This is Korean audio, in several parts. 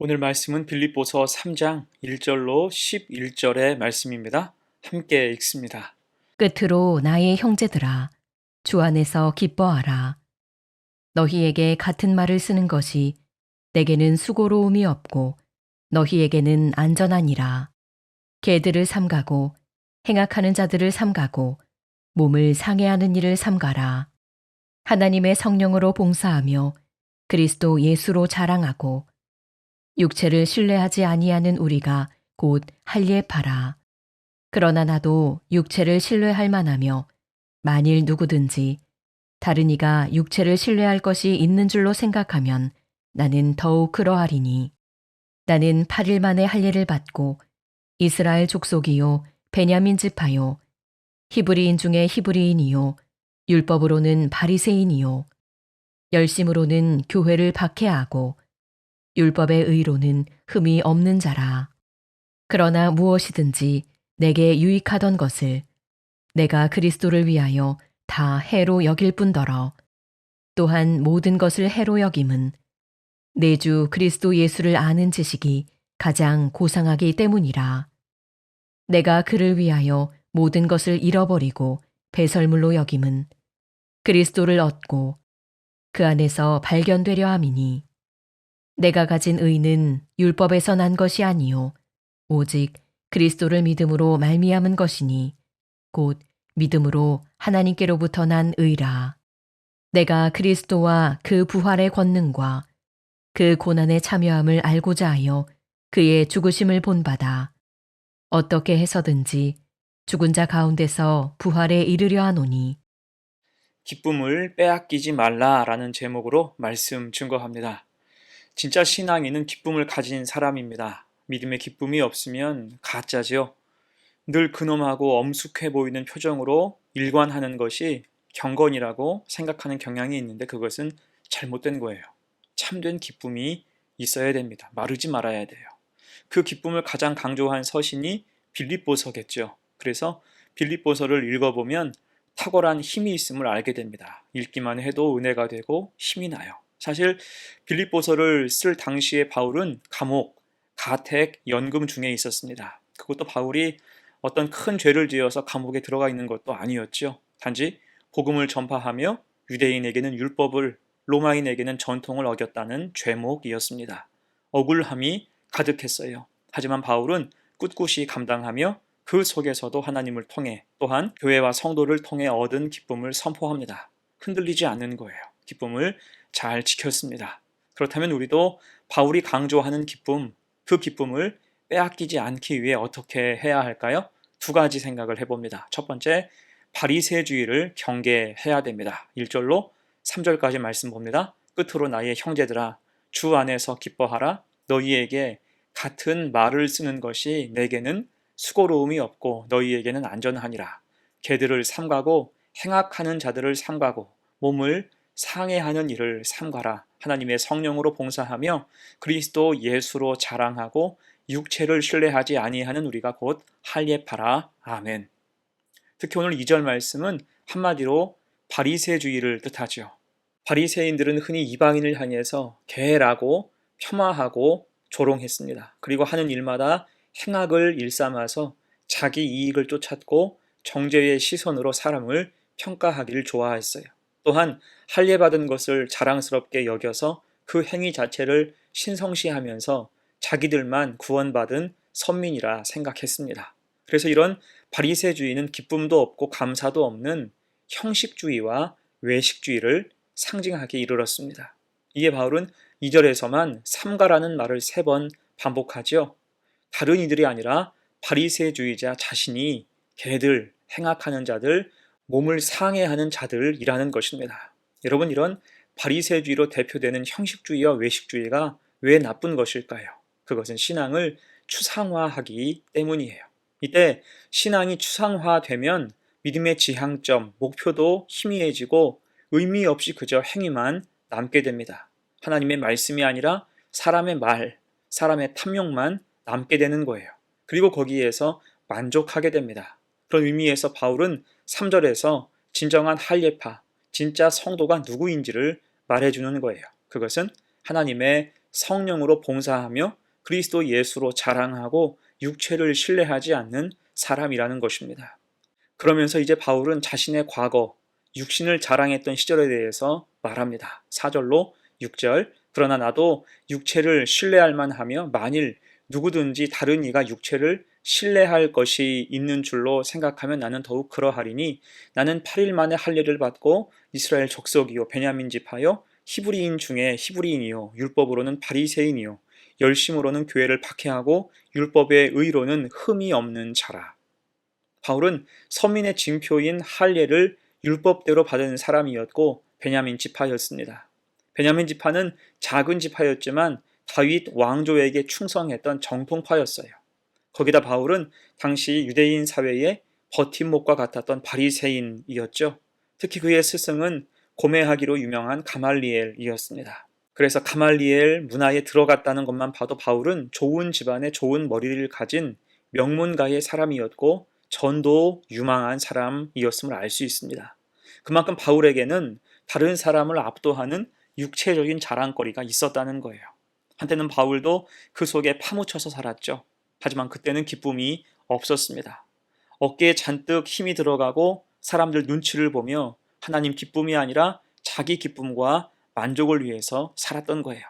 오늘 말씀은 빌립보서 3장 1절로 11절의 말씀입니다. 함께 읽습니다. 끝으로 나의 형제들아, 주 안에서 기뻐하라. 너희에게 같은 말을 쓰는 것이 내게는 수고로움이 없고 너희에게는 안전하니라. 개들을 삼가고 행악하는 자들을 삼가고 몸을 상해하는 일을 삼가라. 하나님의 성령으로 봉사하며 그리스도 예수로 자랑하고 육체를 신뢰하지 아니하는 우리가 곧 할례파라. 그러나 나도 육체를 신뢰할 만하며 만일 누구든지 다른 이가 육체를 신뢰할 것이 있는 줄로 생각하면 나는 더욱 그러하리니 나는 8일 만에 할례를 받고 이스라엘 족속이요 베냐민 지파요 히브리인 중에 히브리인이요 율법으로는 바리새인이요 열심으로는 교회를 박해하고 율법의 의로는 흠이 없는 자라. 그러나 무엇이든지 내게 유익하던 것을 내가 그리스도를 위하여 다 해로 여길 뿐더러 또한 모든 것을 해로 여김은 내 주 그리스도 예수를 아는 지식이 가장 고상하기 때문이라. 내가 그를 위하여 모든 것을 잃어버리고 배설물로 여김은 그리스도를 얻고 그 안에서 발견되려 함이니 내가 가진 의는 율법에서 난 것이 아니요 오직 그리스도를 믿음으로 말미암은 것이니 곧 믿음으로 하나님께로부터 난 의라. 내가 그리스도와 그 부활의 권능과 그 고난에 참여함을 알고자 하여 그의 죽으심을 본받아 어떻게 해서든지 죽은 자 가운데서 부활에 이르려 하노니 기쁨을 빼앗기지 말라라는 제목으로 말씀 증거합니다. 진짜 신앙인은 기쁨을 가진 사람입니다. 믿음의 기쁨이 없으면 가짜지요. 늘 근엄하고 엄숙해 보이는 표정으로 일관하는 것이 경건이라고 생각하는 경향이 있는데 그것은 잘못된 거예요. 참된 기쁨이 있어야 됩니다. 마르지 말아야 돼요. 그 기쁨을 가장 강조한 서신이 빌립보서겠죠. 그래서 빌립보서를 읽어보면 탁월한 힘이 있음을 알게 됩니다. 읽기만 해도 은혜가 되고 힘이 나요. 사실 빌립보서를 쓸 당시에 바울은 감옥, 가택, 연금 중에 있었습니다. 그것도 바울이 어떤 큰 죄를 지어서 감옥에 들어가 있는 것도 아니었죠. 단지 복음을 전파하며 유대인에게는 율법을, 로마인에게는 전통을 어겼다는 죄목이었습니다. 억울함이 가득했어요. 하지만 바울은 꿋꿋이 감당하며 그 속에서도 하나님을 통해 또한 교회와 성도를 통해 얻은 기쁨을 선포합니다. 흔들리지 않는 거예요. 기쁨을 잘 지켰습니다. 그렇다면 우리도 바울이 강조하는 기쁨, 그 기쁨을 빼앗기지 않기 위해 어떻게 해야 할까요? 두 가지 생각을 해봅니다. 첫 번째, 바리새주의를 경계해야 됩니다. 1절로 3절까지 말씀 봅니다. 끝으로 나의 형제들아 주 안에서 기뻐하라. 너희에게 같은 말을 쓰는 것이 내게는 수고로움이 없고 너희에게는 안전하니라. 개들을 삼가고 행악하는 자들을 삼가고 몸을 상해하는 일을 삼가라. 하나님의 성령으로 봉사하며 그리스도 예수로 자랑하고 육체를 신뢰하지 아니하는 우리가 곧 할례파라. 아멘. 특히 오늘 2절 말씀은 한마디로 바리새주의를 뜻하죠. 바리새인들은 흔히 이방인을 향해서 개라고 폄하하고 조롱했습니다. 그리고 하는 일마다 행악을 일삼아서 자기 이익을 쫓았고 정죄의 시선으로 사람을 평가하기를 좋아했어요. 또한 할례받은 것을 자랑스럽게 여겨서 그 행위 자체를 신성시하면서 자기들만 구원받은 선민이라 생각했습니다. 그래서 이런 바리새주의는 기쁨도 없고 감사도 없는 형식주의와 외식주의를 상징하게 이르렀습니다. 이에 바울은 2절에서만 삼가라는 말을 3번 반복하죠. 다른 이들이 아니라 바리새주의자 자신이 개들, 행악하는 자들, 몸을 상해하는 자들이라는 것입니다. 여러분, 이런 바리새주의로 대표되는 형식주의와 외식주의가 왜 나쁜 것일까요? 그것은 신앙을 추상화하기 때문이에요. 이때 신앙이 추상화되면 믿음의 지향점, 목표도 희미해지고 의미 없이 그저 행위만 남게 됩니다. 하나님의 말씀이 아니라 사람의 말, 사람의 탐욕만 남게 되는 거예요. 그리고 거기에서 만족하게 됩니다. 그런 의미에서 바울은 3절에서 진정한 할례파, 진짜 성도가 누구인지를 말해주는 거예요. 그것은 하나님의 성령으로 봉사하며 그리스도 예수로 자랑하고 육체를 신뢰하지 않는 사람이라는 것입니다. 그러면서 이제 바울은 자신의 과거, 육신을 자랑했던 시절에 대해서 말합니다. 4절로 6절. 그러나 나도 육체를 신뢰할 만하며 만일 누구든지 다른 이가 육체를 신뢰할 것이 있는 줄로 생각하면 나는 더욱 그러하리니 나는 8일 만에 할례를 받고 이스라엘 족속이요 베냐민 지파요 히브리인 중에 히브리인이요 율법으로는 바리새인이요 열심으로는 교회를 박해하고 율법의 의로는 흠이 없는 자라. 바울은 서민의 징표인 할례를 율법대로 받은 사람이었고 베냐민 지파였습니다. 베냐민 지파는 작은 지파였지만 다윗 왕조에게 충성했던 정통파였어요. 거기다 바울은 당시 유대인 사회의 버팀목과 같았던 바리새인이었죠. 특히 그의 스승은 고매하기로 유명한 가말리엘이었습니다. 그래서 가말리엘 문화에 들어갔다는 것만 봐도 바울은 좋은 집안에 좋은 머리를 가진 명문가의 사람이었고 전도 유망한 사람이었음을 알 수 있습니다. 그만큼 바울에게는 다른 사람을 압도하는 육체적인 자랑거리가 있었다는 거예요. 한때는 바울도 그 속에 파묻혀서 살았죠. 하지만 그때는 기쁨이 없었습니다. 어깨에 잔뜩 힘이 들어가고 사람들 눈치를 보며 하나님 기쁨이 아니라 자기 기쁨과 만족을 위해서 살았던 거예요.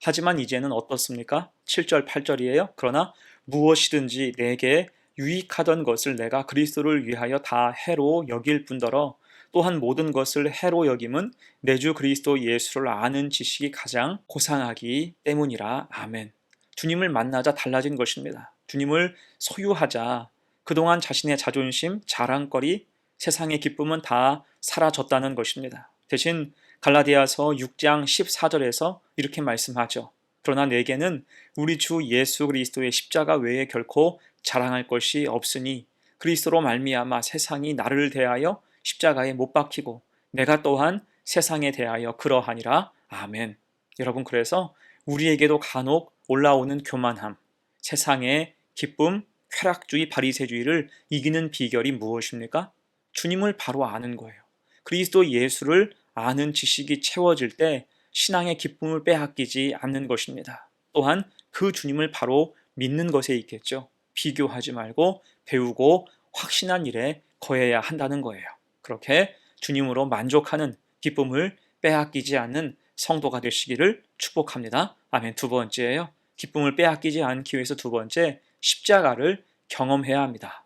하지만 이제는 어떻습니까? 7절, 8절이에요. 그러나 무엇이든지 내게 유익하던 것을 내가 그리스도를 위하여 다 해로 여길 뿐더러 또한 모든 것을 해로 여김은 내 주 그리스도 예수를 아는 지식이 가장 고상하기 때문이라. 아멘. 주님을 만나자 달라진 것입니다. 주님을 소유하자 그동안 자신의 자존심, 자랑거리, 세상의 기쁨은 다 사라졌다는 것입니다. 대신 갈라디아서 6장 14절에서 이렇게 말씀하죠. 그러나 내게는 우리 주 예수 그리스도의 십자가 외에 결코 자랑할 것이 없으니 그리스도로 말미암아 세상이 나를 대하여 십자가에 못 박히고 내가 또한 세상에 대하여 그러하니라. 아멘. 여러분, 그래서 우리에게도 간혹 올라오는 교만함, 세상의 기쁨, 쾌락주의, 바리새주의를 이기는 비결이 무엇입니까? 주님을 바로 아는 거예요. 그리스도 예수를 아는 지식이 채워질 때 신앙의 기쁨을 빼앗기지 않는 것입니다. 또한 그 주님을 바로 믿는 것에 있겠죠. 비교하지 말고 배우고 확신한 일에 거해야 한다는 거예요. 그렇게 주님으로 만족하는 기쁨을 빼앗기지 않는 성도가 되시기를 축복합니다. 아멘. 두 번째예요. 기쁨을 빼앗기지 않기 위해서 두 번째, 십자가를 경험해야 합니다.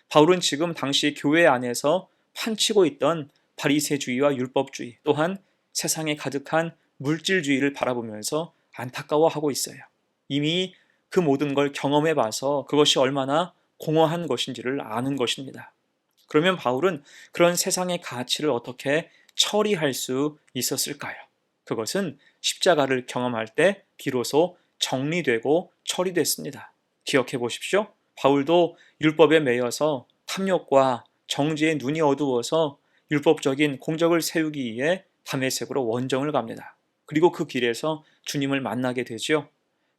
바울은 지금 당시 교회 안에서 판치고 있던 바리새주의와 율법주의, 또한 세상에 가득한 물질주의를 바라보면서 안타까워하고 있어요. 이미 그 모든 걸 경험해 봐서 그것이 얼마나 공허한 것인지를 아는 것입니다. 그러면 바울은 그런 세상의 가치를 어떻게 처리할 수 있었을까요? 그것은 십자가를 경험할 때 비로소 정리되고 처리됐습니다. 기억해 보십시오. 바울도 율법에 매여서 탐욕과 정죄의 눈이 어두워서 율법적인 공적을 세우기 위해 다메섹으로 원정을 갑니다. 그리고 그 길에서 주님을 만나게 되죠.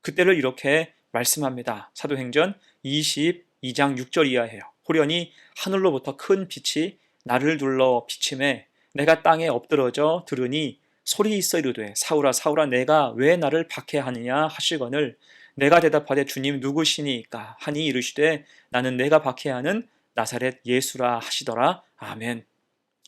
그때를 이렇게 말씀합니다. 사도행전 22장 6절 이하예요. 호련히 하늘로부터 큰 빛이 나를 둘러 비침에 내가 땅에 엎드러져 들으니 소리 있어 이르되 사울아 사울아 내가 왜 나를 박해하느냐 하시거늘 내가 대답하되 주님 누구시니까 하니 이르시되 나는 내가 박해하는 나사렛 예수라 하시더라. 아멘.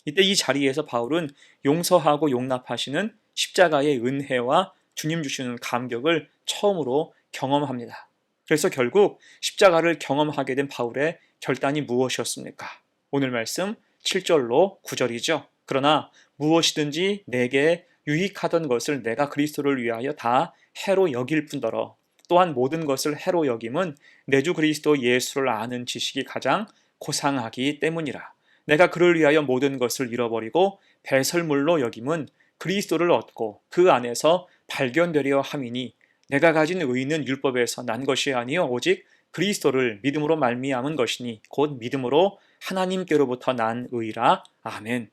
이때 이 자리에서 바울은 용서하고 용납하시는 십자가의 은혜와 주님 주시는 감격을 처음으로 경험합니다. 그래서 결국 십자가를 경험하게 된 바울의 결단이 무엇이었습니까? 오늘 말씀 7절로 9절이죠. 그러나 무엇이든지 내게 유익하던 것을 내가 그리스도를 위하여 다 해로 여길 뿐더러 또한 모든 것을 해로 여김은 내 주 그리스도 예수를 아는 지식이 가장 고상하기 때문이라. 내가 그를 위하여 모든 것을 잃어버리고 배설물로 여김은 그리스도를 얻고 그 안에서 발견되려 함이니 내가 가진 의는 율법에서 난 것이 아니요 오직 그리스도를 믿음으로 말미암은 것이니 곧 믿음으로 하나님께로부터 난 의라. 아멘.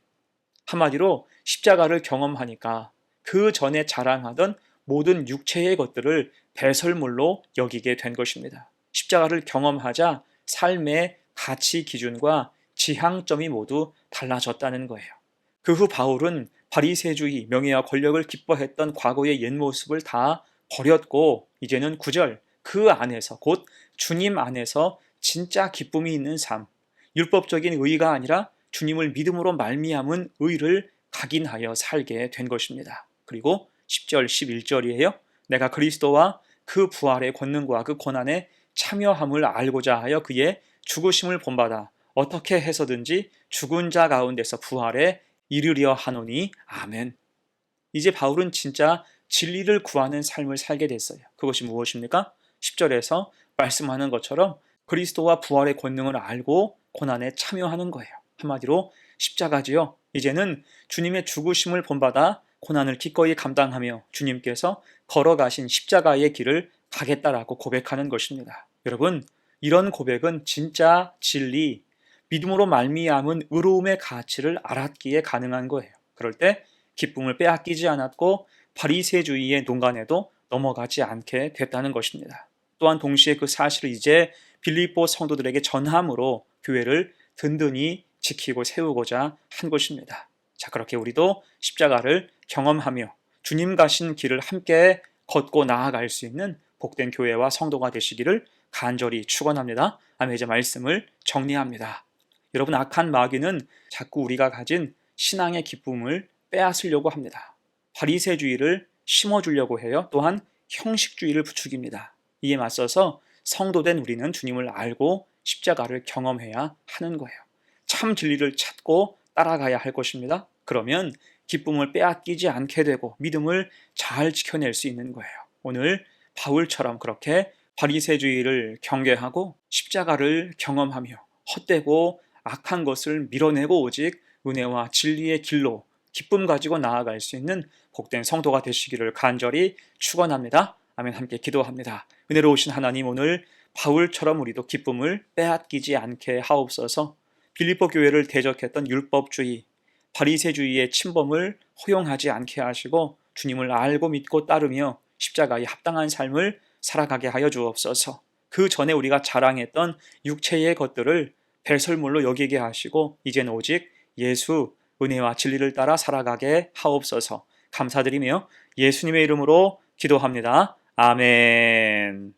한마디로 십자가를 경험하니까 그 전에 자랑하던 모든 육체의 것들을 배설물로 여기게 된 것입니다. 십자가를 경험하자 삶의 가치 기준과 지향점이 모두 달라졌다는 거예요. 그 후 바울은 바리새주의, 명예와 권력을 기뻐했던 과거의 옛 모습을 다 버렸고 이제는 9절 그 안에서 곧 주님 안에서 진짜 기쁨이 있는 삶, 율법적인 의가 아니라 주님을 믿음으로 말미암은 의를 각인하여 살게 된 것입니다. 그리고 10절 11절이에요. 내가 그리스도와 그 부활의 권능과 그 고난에 참여함을 알고자 하여 그의 죽으심을 본받아 어떻게 해서든지 죽은 자 가운데서 부활에 이르려 하노니 아멘. 이제 바울은 진짜 진리를 구하는 삶을 살게 됐어요. 그것이 무엇입니까? 10절에서 말씀하는 것처럼 그리스도와 부활의 권능을 알고 고난에 참여하는 거예요. 한마디로 십자가지요. 이제는 주님의 죽으심을 본받아 고난을 기꺼이 감당하며 주님께서 걸어가신 십자가의 길을 가겠다라고 고백하는 것입니다. 여러분, 이런 고백은 진짜 진리, 믿음으로 말미암은 의로움의 가치를 알았기에 가능한 거예요. 그럴 때 기쁨을 빼앗기지 않았고 바리새주의의 농간에도 넘어가지 않게 됐다는 것입니다. 또한 동시에 그 사실을 이제 빌립보 성도들에게 전함으로 교회를 든든히 지키고 세우고자 한 것입니다. 자, 그렇게 우리도 십자가를 경험하며 주님 가신 길을 함께 걷고 나아갈 수 있는 복된 교회와 성도가 되시기를 간절히 축원합니다. 아멘. 이제 말씀을 정리합니다. 여러분, 악한 마귀는 자꾸 우리가 가진 신앙의 기쁨을 빼앗으려고 합니다. 바리새주의를 심어주려고 해요. 또한 형식주의를 부추깁니다. 이에 맞서서 성도된 우리는 주님을 알고 십자가를 경험해야 하는 거예요. 참 진리를 찾고 따라가야 할 것입니다. 그러면 기쁨을 빼앗기지 않게 되고 믿음을 잘 지켜낼 수 있는 거예요. 오늘 바울처럼 그렇게 바리새주의를 경계하고 십자가를 경험하며 헛되고 악한 것을 밀어내고 오직 은혜와 진리의 길로 기쁨 가지고 나아갈 수 있는 복된 성도가 되시기를 간절히 축원합니다. 아멘. 함께 기도합니다. 은혜로우신 하나님, 오늘 바울처럼 우리도 기쁨을 빼앗기지 않게 하옵소서. 빌립보 교회를 대적했던 율법주의, 바리새주의의 침범을 허용하지 않게 하시고 주님을 알고 믿고 따르며 십자가에 합당한 삶을 살아가게 하여 주옵소서. 그 전에 우리가 자랑했던 육체의 것들을 배설물로 여기게 하시고 이제는 오직 예수, 은혜와 진리를 따라 살아가게 하옵소서. 감사드리며 예수님의 이름으로 기도합니다. 아멘.